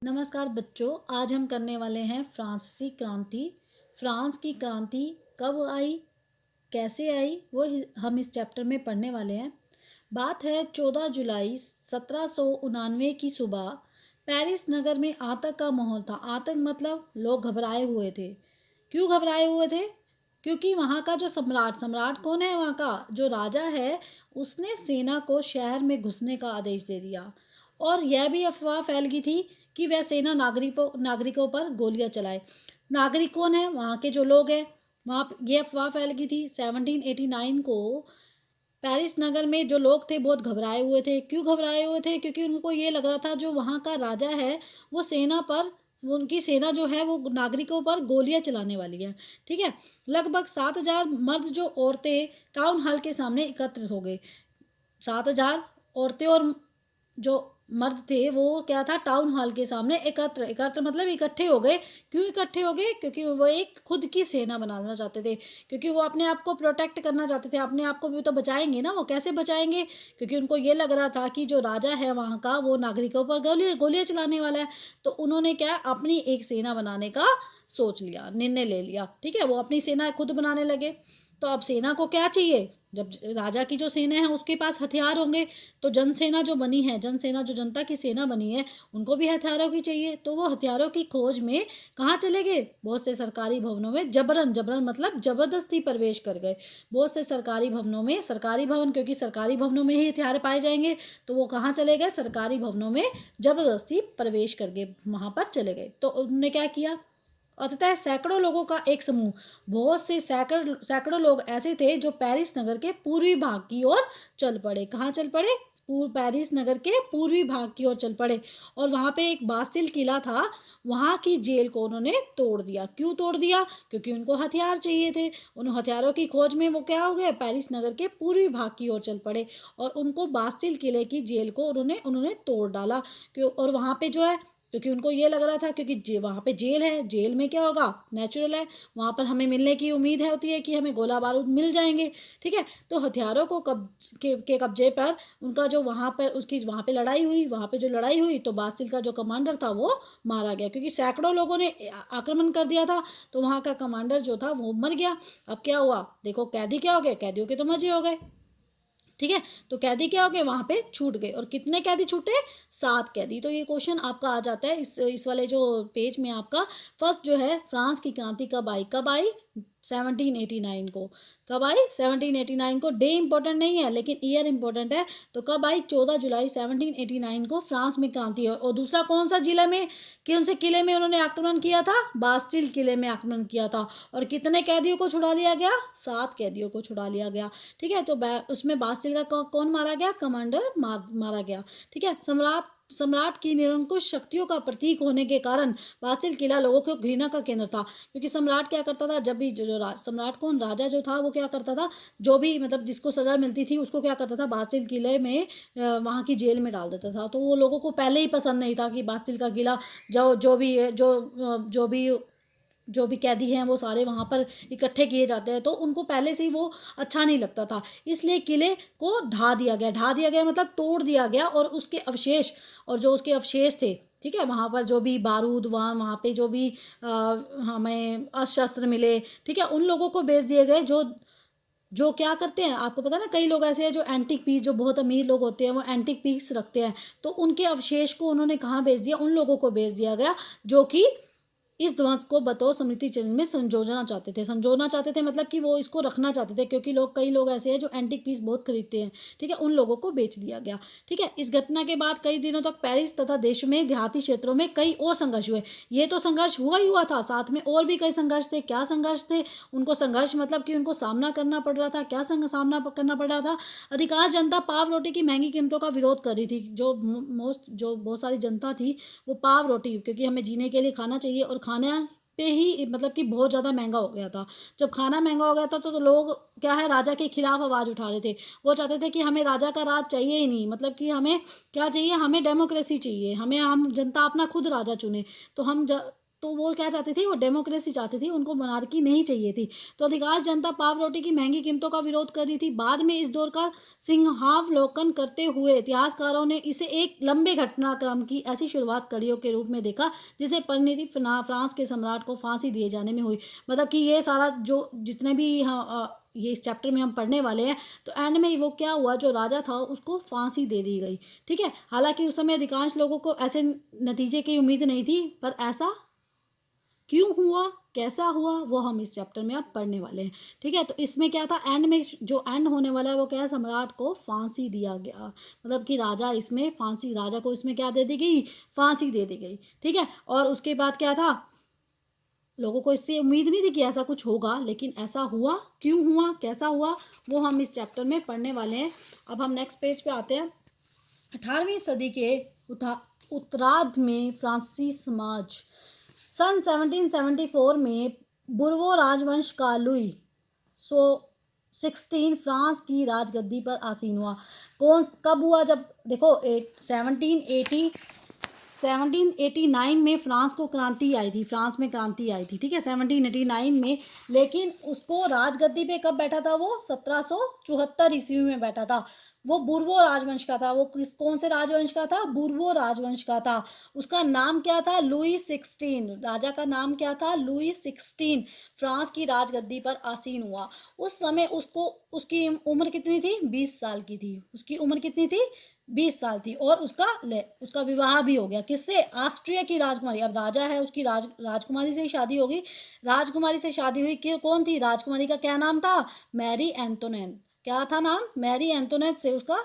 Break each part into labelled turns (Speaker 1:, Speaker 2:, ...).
Speaker 1: नमस्कार बच्चों, आज हम करने वाले हैं फ्रांसीसी क्रांति। फ्रांस की क्रांति कब आई, कैसे आई, वो हम इस चैप्टर में पढ़ने वाले हैं। बात है 14 जुलाई 1799 की सुबह। पेरिस नगर में आतंक का माहौल था। आतंक मतलब लोग घबराए हुए थे। क्यों घबराए हुए थे? क्योंकि वहाँ का जो सम्राट सम्राट कौन है, वहाँ का जो राजा है, उसने सेना को शहर में घुसने का आदेश दे दिया। और यह भी अफवाह फैल गई थी कि वह सेना नागरिकों पर गोलियां चलाए। नागरिक कौन है? वहाँ के जो लोग हैं। वहाँ ये अफवाह फैल गई थी 1789 को। पेरिस नगर में जो लोग थे बहुत घबराए हुए थे। क्यों घबराए हुए थे? क्योंकि उनको ये लग रहा था जो वहाँ का राजा है वो सेना पर, वो उनकी सेना जो है वो नागरिकों पर गोलियां चलाने वाली है। ठीक है। लगभग 7,000 मर्द जो औरतें टाउन हॉल के सामने एकत्रित हो गए। 7,000 औरतें और जो मर्द थे वो क्या था, टाउन हॉल के सामने एकत्र एकत्र मतलब इकट्ठे हो गए। क्यों इकट्ठे हो गए? क्योंकि वो एक खुद की सेना बनाना चाहते थे। क्योंकि वो अपने आप को प्रोटेक्ट करना चाहते थे। अपने आप को भी तो बचाएंगे ना। वो कैसे बचाएंगे? क्योंकि उनको ये लग रहा था कि जो राजा है वहाँ का वो नागरिकों पर गोलियां गोलियां चलाने वाला है। तो उन्होंने क्या, अपनी एक सेना बनाने का सोच लिया, निर्णय ले लिया। ठीक है। वो अपनी सेना खुद बनाने लगे। तो अब सेना को क्या चाहिए? जब राजा की जो सेना है उसके पास हथियार होंगे, तो जनसेना जो बनी है, जनसेना जो जनता की सेना बनी है, उनको भी हथियारों की चाहिए। तो वो हथियारों की खोज में कहाँ चले गए? बहुत से सरकारी भवनों में जबरन जबरन मतलब जबरदस्ती प्रवेश कर गए। बहुत से सरकारी भवनों में, सरकारी भवन क्योंकि सरकारी भवनों में ही हथियार पाए जाएंगे, तो वो कहाँ चले गए? सरकारी भवनों में जबरदस्ती प्रवेश कर गए, वहां पर चले गए। तो उन्होंने क्या किया? अतः सैकड़ों लोगों का एक समूह, बहुत से सैकड़ों सैकड़ों लोग ऐसे थे जो पेरिस नगर के पूर्वी भाग की ओर चल पड़े। कहाँ चल पड़े? पेरिस नगर के पूर्वी भाग की ओर चल पड़े। और वहाँ पे एक बास्टिल किला था, वहाँ की जेल को उन्होंने तोड़ दिया। क्यों तोड़ दिया? क्योंकि उनको हथियार चाहिए थे। उन हथियारों की खोज में वो क्या हो गए? पेरिस नगर के पूर्वी भाग की ओर चल पड़े और उनको बास्टिल किले की जेल को उन्होंने उन्होंने तोड़ डाला। क्यों? और वहाँ पे जो है, क्योंकि उनको ये लग रहा था क्योंकि वहाँ पे जेल है, जेल में क्या होगा, नेचुरल है, वहाँ पर हमें मिलने की उम्मीद है होती है कि हमें गोला बारूद मिल जाएंगे। ठीक है। तो हथियारों को के कब्जे पर उनका जो वहाँ पर उसकी वहाँ पे लड़ाई हुई, वहाँ पे जो लड़ाई हुई तो बासिल का जो कमांडर था वो मारा गया। क्योंकि सैकड़ों लोगों ने आक्रमण कर दिया था, तो वहाँ का कमांडर जो था वो मर गया। अब क्या हुआ देखो, कैदी क्या हो गए? कैदियों के तो मजे हो गए। ठीक है। तो कैदी क्या हो गए? वहां पे छूट गए। और कितने कैदी छूटे? 7 कैदी। तो ये क्वेश्चन आपका आ जाता है इस वाले जो पेज में आपका। फर्स्ट जो है, फ्रांस की क्रांति कब आई? कब आई? 1789 को। कब आई? 1789 को। डे इंपॉर्टेंट नहीं है लेकिन ईयर इंपॉर्टेंट है। तो कब आई? 14 जुलाई 1789 को फ्रांस में क्रांति हुई। और दूसरा कौन सा जिले में, कौन से किले में उन्होंने आक्रमण किया था? बास्टिल किले में आक्रमण किया था। और कितने कैदियों को छुड़ा लिया गया? 7 कैदियों को छुड़ा लिया गया। ठीक है। तो उसमें बासिल का कौन मारा गया? कमांडर मारा गया। ठीक है। सम्राट सम्राट की निरंकुश शक्तियों का प्रतीक होने के कारण बासिल किला लोगों को घृणा का केंद्र था। क्योंकि सम्राट क्या करता था, जब भी सम्राट कौन, राजा जो था वो क्या करता था, जो भी मतलब जिसको सजा मिलती थी उसको क्या करता था, बासिल किले में वहाँ की जेल में डाल देता था। तो वो लोगों को पहले ही पसंद नहीं था कि बासिल का किला, जो जो भी जो भी कैदी हैं वो सारे वहाँ पर इकट्ठे किए जाते हैं, तो उनको पहले से ही वो अच्छा नहीं लगता था। इसलिए किले को ढा दिया गया। ढा दिया गया मतलब तोड़ दिया गया। और उसके अवशेष, और जो उसके अवशेष थे, ठीक है, वहाँ पर जो भी बारूद, वहाँ पे जो भी हमें अस्त्र शस्त्र मिले, ठीक है, उन लोगों को बेच दिए गए। जो जो क्या करते हैं आपको पता है ना, कई लोग ऐसे हैं जो एंटिक पीस, जो बहुत अमीर लोग होते हैं वो एंटिक पीस रखते हैं। तो उनके अवशेष को उन्होंने कहाँ बेच दिया? उन लोगों को बेच दिया गया जो कि इस ध्वंस को बतौर स्मृति चिन्ह में संजोना चाहते थे मतलब कि वो इसको रखना चाहते थे। क्योंकि कई लोग ऐसे हैं जो एंटिक पीस बहुत खरीदते हैं। ठीक है। उन लोगों को बेच दिया गया। ठीक है। इस घटना के बाद कई दिनों तक पेरिस तथा देश में देहाती क्षेत्रों में कई और संघर्ष हुए। ये तो संघर्ष हुआ ही हुआ था, साथ में और भी कई संघर्ष थे। क्या संघर्ष थे? उनको संघर्ष मतलब कि उनको सामना करना पड़ रहा था। क्या सामना करना पड़ रहा था? अधिकांश जनता पाव रोटी की महंगी कीमतों का विरोध कर रही थी। जो बहुत सारी जनता थी वो पाव रोटी, क्योंकि हमें जीने के लिए खाना चाहिए, और खाना पे ही मतलब कि बहुत ज़्यादा महंगा हो गया था। जब खाना महंगा हो गया था तो लोग क्या है, राजा के खिलाफ आवाज़ उठा रहे थे। वो चाहते थे कि हमें राजा का राज चाहिए ही नहीं, मतलब कि हमें क्या चाहिए, हमें डेमोक्रेसी चाहिए, हमें हम जनता अपना खुद राजा चुने। तो तो वो क्या चाहती थी, वो डेमोक्रेसी चाहती थी, उनको मोनार्की नहीं चाहिए थी। तो अधिकांश जनता पाव रोटी की महंगी कीमतों का विरोध कर रही थी। बाद में इस दौर का सिंहावलोकन करते हुए इतिहासकारों ने इसे एक लंबे घटनाक्रम की ऐसी शुरुआत कड़ियों के रूप में देखा जिसे परिणति फ्रांस के सम्राट को फांसी दिए जाने में हुई। मतलब कि ये सारा जो जितने भी ये इस चैप्टर में हम पढ़ने वाले हैं, तो एंड में वो क्या हुआ, जो राजा था उसको फांसी दे दी गई। ठीक है, हालांकि उस समय अधिकांश लोगों को ऐसे नतीजे की उम्मीद नहीं थी, पर ऐसा क्यों हुआ, कैसा हुआ, वो हम इस चैप्टर में अब पढ़ने वाले हैं। ठीक है, तो इसमें क्या था, एंड में जो एंड होने वाला है वो क्या है, सम्राट को फांसी दिया गया। मतलब कि राजा इसमें फांसी, राजा को इसमें क्या दे दी गई, फांसी दे दी गई। ठीक है, और उसके बाद क्या था, लोगों को इससे उम्मीद नहीं थी कि ऐसा कुछ होगा, लेकिन ऐसा हुआ, क्यों हुआ, कैसा हुआ, वो हम इस चैप्टर में पढ़ने वाले हैं। अब हम नेक्स्ट पेज पे आते हैं। 18वीं सदी के उत्तरार्ध में फ्रांसीसी समाज सन 1774 में बुर्बो राजवंश का लुई 16 फ्रांस की राजगद्दी पर आसीन हुआ। कौन कब हुआ, जब देखो 1789 में फ्रांस को क्रांति आई थी, फ्रांस में क्रांति आई थी। ठीक है, 1789 में, लेकिन उसको राजगद्दी पे कब बैठा था, वो 1774 ईस्वी में बैठा था। वो बुर्बो राजवंश का था। वो कौन से राजवंश का था, बुर्बो राजवंश का था। उसका नाम क्या था, लुई 16, राजा का नाम क्या था, लुई 16 फ्रांस की राजगद्दी पर आसीन हुआ। उस समय उसको, उसकी उम्र कितनी थी, 20 साल की थी। उसकी उम्र कितनी थी, 20 साल थी। और उसका विवाह भी हो गया, किससे, ऑस्ट्रिया की राजकुमारी, अब राजा है उसकी राजकुमारी से ही शादी होगी। राजकुमारी से शादी हुई, कि कौन थी राजकुमारी का, क्या नाम था, मैरी एंटोनेट। क्या था नाम, मैरी एंटोनेट से उसका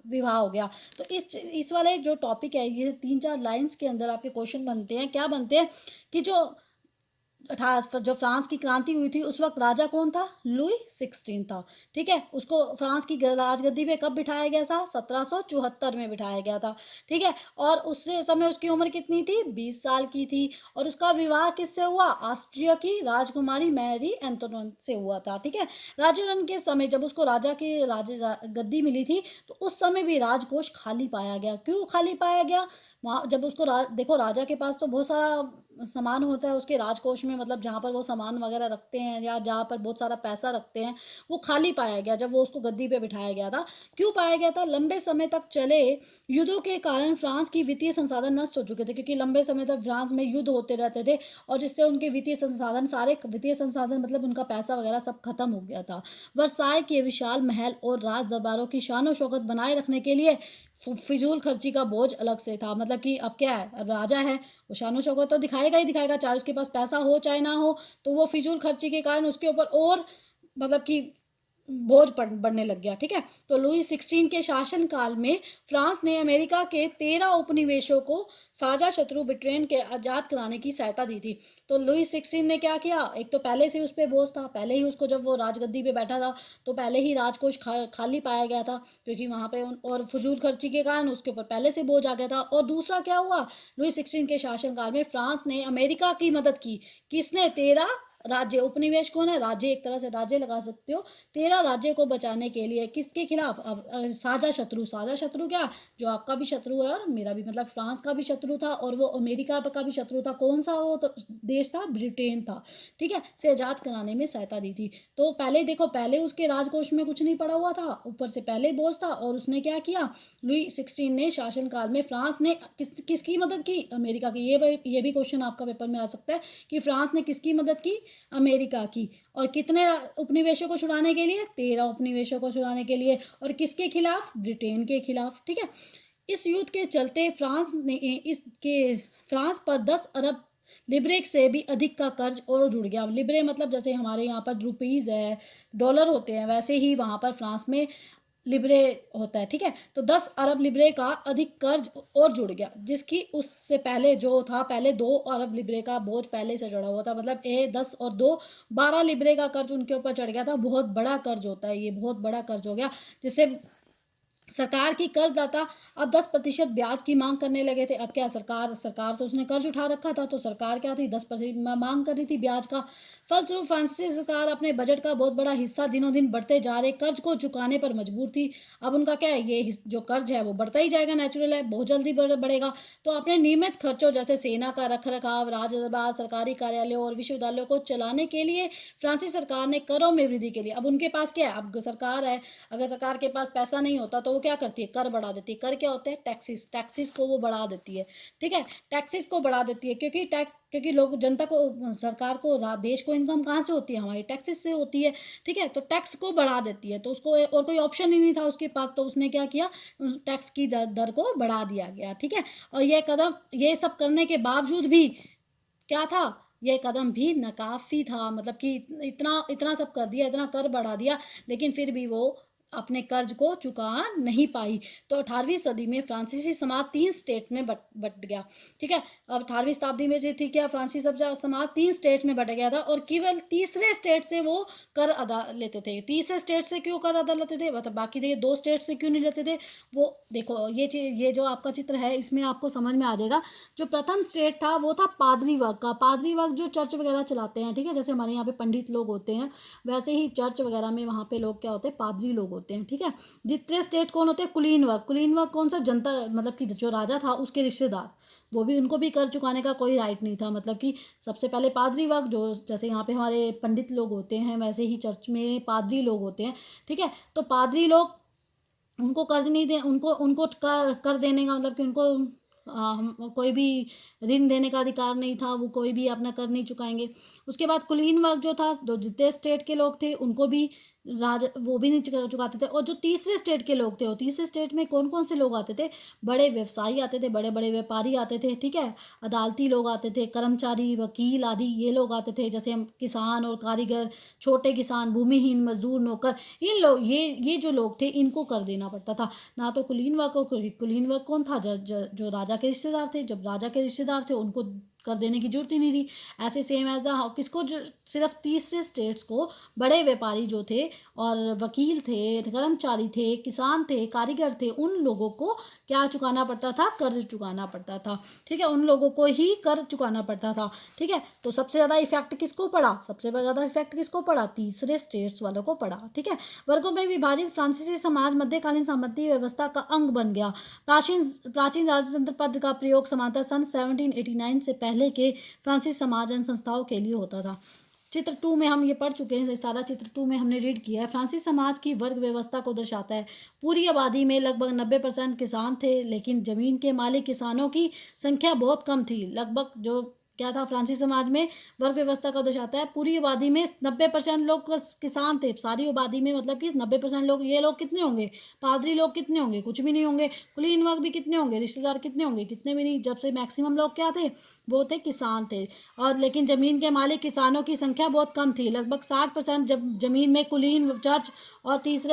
Speaker 1: विवाह हो गया। तो इस वाले जो टॉपिक है, ये 3-4 लाइंस के अंदर आपके क्वेश्चन बनते हैं। क्या बनते हैं कि जो फ्रांस की क्रांति हुई थी उस वक्त राजा कौन था, लुई 16 था। ठीक है, उसको फ्रांस की राजगद्दी पे कब बिठाया गया था, 1774 में बिठाया गया था। ठीक है, और उस समय उसकी उम्र कितनी थी, 20 साल की थी। और उसका विवाह किससे हुआ, ऑस्ट्रिया की राजकुमारी मैरी एंटोनेट से हुआ था। ठीक है, राजन के समय जब उसको राजा की गद्दी मिली थी, तो उस समय भी राजकोष खाली पाया गया। क्यों खाली पाया गया, वहाँ जब उसको देखो राजा के पास तो बहुत सारा सामान होता है उसके राजकोष में, मतलब जहाँ पर वो सामान वगैरह रखते हैं या जहाँ पर बहुत सारा पैसा रखते हैं, वो खाली पाया गया जब वो उसको गद्दी पे बिठाया गया था। क्यों पाया गया था, लंबे समय तक चले युद्धों के कारण फ्रांस की वित्तीय संसाधन नष्ट हो चुके थे, क्योंकि लंबे समय तक फ्रांस में युद्ध होते रहते थे और जिससे उनके वित्तीय संसाधन, सारे वित्तीय संसाधन मतलब उनका पैसा वगैरह सब खत्म हो गया था। वर्साय के विशाल महल और राज दरबारों की शानो शौकत बनाए रखने के लिए फिजूल खर्ची का बोझ अलग से था। मतलब कि अब क्या है, अब राजा है, वो शानो शौकत तो दिखाएगा ही दिखाएगा, चाहे उसके पास पैसा हो चाहे ना हो। तो वो फिजूल खर्ची के कारण उसके ऊपर और मतलब कि बोझ बढ़ने लग गया। ठीक है, तो लुई 16 के शासनकाल में फ्रांस ने अमेरिका के 13 उपनिवेशों को साझा शत्रु ब्रिटेन के आजाद कराने की सहायता दी थी। तो लुई 16 ने क्या किया, एक तो पहले से उस पर बोझ था, पहले ही उसको जब वो राजगद्दी पे बैठा था तो पहले ही राजकोष खाली पाया गया था, क्योंकि वहां पे और फजूल खर्ची के कारण उसके ऊपर पहले से बोझ आ गया था। और दूसरा क्या हुआ, लुई 16 के शासनकाल में फ्रांस ने अमेरिका की मदद की। किसने, 13 राज्य, उपनिवेश कौन है, राज्य, एक तरह से राज्य लगा सकते हो। 13 राज्य को बचाने के लिए किसके खिलाफ, अब साझा शत्रु, साझा शत्रु क्या, जो आपका भी शत्रु है और मेरा भी, मतलब फ्रांस का भी शत्रु था और वो अमेरिका का भी शत्रु था। कौन सा वो तो देश था, ब्रिटेन था। ठीक है, से आजाद कराने में सहायता दी थी। तो पहले देखो, पहले उसके राजकोष में कुछ नहीं पड़ा हुआ था, ऊपर से पहले बोझ था। और उसने क्या किया, लुई 16 ने शासनकाल में फ्रांस ने किसकी मदद की, अमेरिका की। ये भी क्वेश्चन आपका पेपर में आ सकता है कि फ्रांस ने किसकी मदद की, अमेरिका की। और कितने उपनिवेशों को छुड़ाने के लिए, 13 उपनिवेशों को छुड़ाने के लिए। और किसके खिलाफ, ब्रिटेन के खिलाफ। ठीक है, इस युद्ध के चलते फ्रांस पर 10 अरब लिब्रे से भी अधिक का कर्ज और जुड़ गया। लिब्रे मतलब जैसे हमारे यहाँ पर रुपीज़ है, डॉलर होते हैं, वैसे ही वहाँ पर फ्रांस में लिब्रे होता है। ठीक है, तो 10 अरब लिब्रे का अधिक कर्ज और जुड़ गया, जिसकी उससे पहले जो था, पहले 2 अरब लिब्रे का बोझ पहले से चढ़ा हुआ था। मतलब 10 और 2 12 लिब्रे का कर्ज उनके ऊपर चढ़ गया था। बहुत बड़ा कर्ज होता है ये, बहुत बड़ा कर्ज हो गया, जिससे सरकार की कर्जदाता अब 10% ब्याज की मांग करने लगे थे। अब क्या, सरकार सरकार से उसने कर्ज उठा रखा था, तो सरकार क्या थी, 10% मांग कर रही थी ब्याज का। फलस्वरूप फ्रांसीसी सरकार अपने बजट का बहुत बड़ा हिस्सा दिनों दिन बढ़ते जा रहे कर्ज को चुकाने पर मजबूर थी। अब उनका क्या है, ये जो कर्ज है वो बढ़ता ही जाएगा, नेचुरल है, बहुत जल्दी बढ़ेगा। तो अपने नियमित खर्चों जैसे सेना का रख रखाव, राजदरबार, सरकारी कार्यालयों और विश्वविद्यालयों को चलाने के लिए फ्रांसीसी सरकार ने करों में वृद्धि के लिए, अब उनके पास क्या है, अब सरकार है, अगर सरकार के पास पैसा नहीं होता तो वो क्या करती है, कर बढ़ा देती है। कर क्या होते हैं, टैक्सेस, टैक्सेस को वो बढ़ा देती है। ठीक है, टैक्सेस को बढ़ा देती है, क्योंकि लोग, जनता को, सरकार को, देश को इनकम कहाँ से होती है, हमारी टैक्सेस से होती है। ठीक है, तो टैक्स को बढ़ा देती है, तो उसको और कोई ऑप्शन ही नहीं था उसके पास, तो उसने क्या किया, टैक्स की दर को बढ़ा दिया गया। ठीक है, और ये सब करने के बावजूद भी क्या था, ये कदम भी नाकाफी था, मतलब कि इतना इतना सब कर दिया, इतना कर बढ़ा दिया, लेकिन फिर भी वो अपने कर्ज को चुका नहीं पाई। तो 18वीं सदी में फ्रांसीसी समाज 3 स्टेट में बट गया। ठीक है, अब 18वीं शताब्दी में जो थी क्या, फ्रांसीसी समाज 3 स्टेट में बट गया था, और केवल तीसरे स्टेट से वो कर अदा लेते थे। तीसरे स्टेट से क्यों कर अदा लेते थे, मतलब बाकी देखिए 2 स्टेट से क्यों नहीं लेते थे, वो देखो, ये चीज, ये जो आपका चित्र है इसमें आपको समझ में आ जाएगा। जो प्रथम स्टेट था वो था पादरी वर्ग का। पादरी वर्ग जो चर्च वगैरह चलाते हैं, ठीक है, जैसे हमारे यहाँ पे पंडित लोग होते हैं, वैसे ही चर्च वगैरह में वहाँ पे लोग क्या होते हैं, पादरी लोग होते हैं। ठीक है, द्वितीय स्टेट कौन होते हैं, कुलीन वर्ग। कुलीन वर्ग कौन सा, जनता, मतलब कि जो राजा था उसके रिश्तेदार, वो भी, उनको भी कर चुकाने का कोई राइट नहीं था। मतलब कि सबसे पहले पादरी वर्ग, जो जैसे यहाँ पे हमारे पंडित लोग होते हैं, वैसे ही चर्च में पादरी लोग होते हैं। ठीक है, तो पादरी लोग, उनको कर्ज नहीं दे, उनको उनको कर देने का, मतलब कि उनको कोई भी ऋण देने का अधिकार नहीं था, वो कोई भी अपना कर नहीं चुकाएंगे। उसके बाद कुलीन वर्ग जो था, जो द्वितीय स्टेट के लोग थे, उनको भी वो भी नहीं चुकाते थे। और जो तीसरे स्टेट के लोग थे, वो तीसरे स्टेट में कौन कौन से लोग आते थे, बड़े व्यवसायी आते थे, बड़े बड़े व्यापारी आते थे। ठीक है, अदालती लोग आते थे, कर्मचारी, वकील आदि ये लोग आते थे, जैसे हम किसान और कारीगर, छोटे किसान, भूमिहीन मजदूर, नौकर, इन लोग, ये जो लोग थे, इनको कर देना पड़ता था। ना तो कुलीन वर्ग को, कुलीन वर्ग कौन था, जो राजा के रिश्तेदार थे, जब राजा के रिश्तेदार थे उनको कर देने की जरूरत ही नहीं थी। ऐसे सेम एज किसको, जो सिर्फ तीसरे स्टेट्स को, बड़े व्यापारी जो थे, और वकील थे, कर्मचारी थे, किसान थे, कारीगर थे, उन लोगों को क्या चुकाना पड़ता था, कर्ज चुकाना पड़ता था। ठीक है, उन लोगों को ही कर चुकाना पड़ता था। ठीक है, तो सबसे ज़्यादा इफेक्ट किसको पड़ा, सबसे ज़्यादा इफेक्ट किसको पड़ा, तीसरे स्टेट्स वालों को पड़ा। ठीक है, वर्गों में विभाजित फ्रांसीसी समाज मध्यकालीन सामंती व्यवस्था का अंग बन गया। प्राचीन प्राचीन राजतंत्र पद का प्रयोग समानतः सन 1789 से पहले के फ्रांसीसी समाज एवं संस्थाओं के लिए होता था। चित्र 2 में हम ये पढ़ चुके हैं, सारा चित्र 2 में हमने रीड किया है। फ्रांसीसी समाज की वर्ग व्यवस्था को दर्शाता है। पूरी आबादी में लगभग 90% किसान थे, लेकिन जमीन के मालिक किसानों की संख्या बहुत कम थी। लगभग जो क्या था, फ्रांसीसी समाज में वर्ग व्यवस्था का दर्शाता है। पूरी आबादी में 90% लोग किसान थे, सारी आबादी में, मतलब कि 90% लोग, ये लोग कितने होंगे, पादरी लोग कितने होंगे, कुछ भी नहीं होंगे। कुलीन वर्ग भी कितने होंगे, रिश्तेदार कितने होंगे, कितने भी नहीं। जब से मैक्सिमम लोग क्या थे, वो थे किसान थे। और लेकिन जमीन के मालिक किसानों की संख्या बहुत कम थी, लगभग 60%। जब जमीन में कुलीन, चर्च और तीसरे